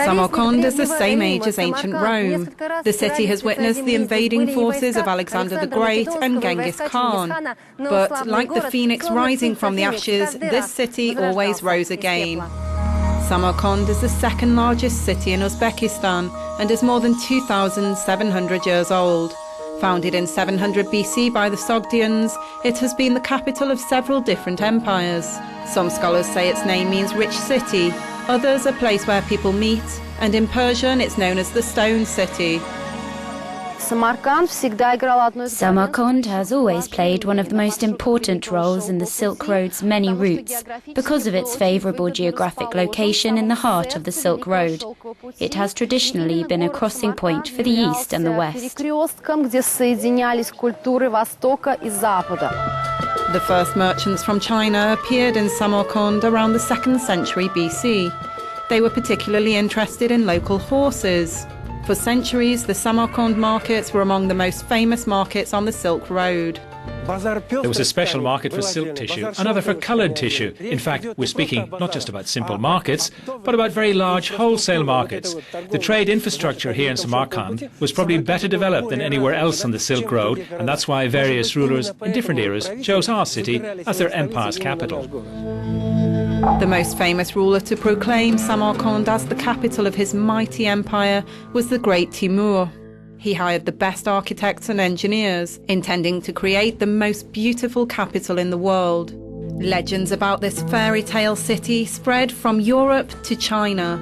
Samarkand is the same age as ancient Rome. The city has witnessed the invading forces of Alexander the Great and Genghis Khan. But like the phoenix rising from the ashes, this city always rose again. Samarkand is the second largest city in Uzbekistan and is more than 2,700 years old. Founded in 700 BC by the Sogdians, it has been the capital of several different empires. Some scholars say its name means rich city, others a place where people meet, and in Persian it's known as the Stone City. Samarkand has always played one of the most important roles in the Silk Road's many routes because of its favourable geographic location in the heart of the Silk Road. It has traditionally been a crossing point for the East and the West. The first merchants from China appeared in Samarkand around the 2nd century BC. They were particularly interested in local horses. For centuries, the Samarkand markets were among the most famous markets on the Silk Road. There was a special market for silk tissue, another for coloured tissue. In fact, we're speaking not just about simple markets, but about very large wholesale markets. The trade infrastructure here in Samarkand was probably better developed than anywhere else on the Silk Road, and that's why various rulers in different eras chose our city as their empire's capital. The most famous ruler to proclaim Samarkand as the capital of his mighty empire was the great Timur. He hired the best architects and engineers, intending to create the most beautiful capital in the world. Legends about this fairy tale city spread from Europe to China.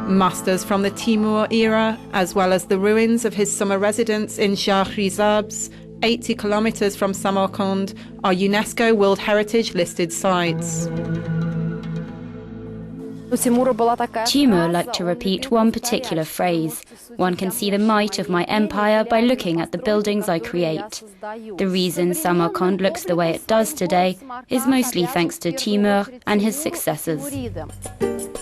Masters from the Timur era, as well as the ruins of his summer residence in Shahrizabs, 80 kilometers from Samarkand, are UNESCO World Heritage listed sites. Timur liked to repeat one particular phrase: "One can see the might of my empire by looking at the buildings I create." The reason Samarkand looks the way it does today is mostly thanks to Timur and his successors.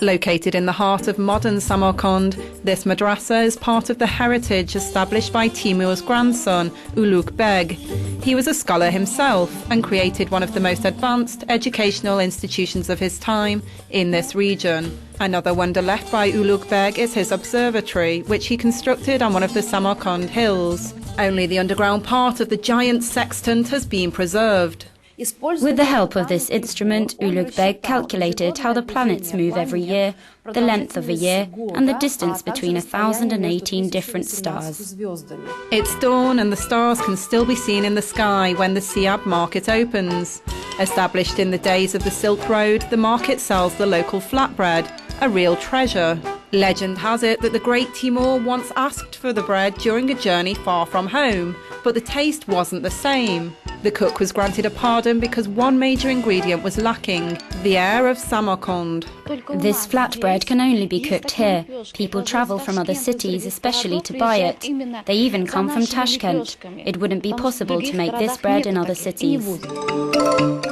Located in the heart of modern Samarkand, this madrasa is part of the heritage established by Timur's grandson, Ulugh Beg. He was a scholar himself and created one of the most advanced educational institutions of his time in this region. Another wonder left by Ulugh Beg is his observatory, which he constructed on one of the Samarkand hills. Only the underground part of the giant sextant has been preserved. With the help of this instrument, Ulugh Beg calculated how the planets move every year, the length of a year, and the distance between 1,018 different stars. It's dawn and the stars can still be seen in the sky when the Siab market opens. Established in the days of the Silk Road, the market sells the local flatbread, a real treasure. Legend has it that the great Timur once asked for the bread during a journey far from home, but the taste wasn't the same. The cook was granted a pardon because one major ingredient was lacking: the air of Samarkand. This flatbread can only be cooked here. People travel from other cities especially to buy it. They even come from Tashkent. It wouldn't be possible to make this bread in other cities.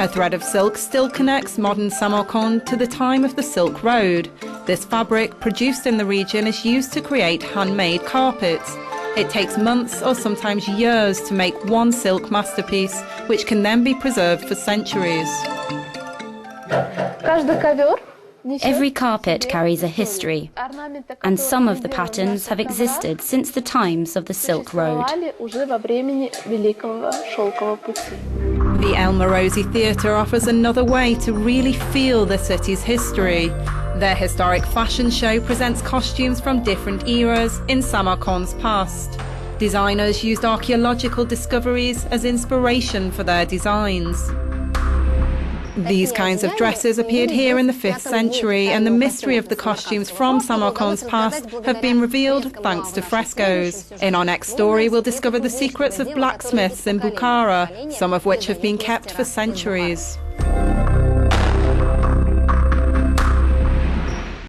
A thread of silk still connects modern Samarkand to the time of the Silk Road. This fabric, produced in the region, is used to create handmade carpets. It takes months or sometimes years to make one silk masterpiece, which can then be preserved for centuries. Every carpet carries a history, and some of the patterns have existed since the times of the Silk Road. The El Morosi Theatre offers another way to really feel the city's history. Their historic fashion show presents costumes from different eras in Samarkand's past. Designers used archaeological discoveries as inspiration for their designs. These kinds of dresses appeared here in the 5th century, and the mystery of the costumes from Samarkand's past have been revealed thanks to frescoes. In our next story, we'll discover the secrets of blacksmiths in Bukhara, some of which have been kept for centuries.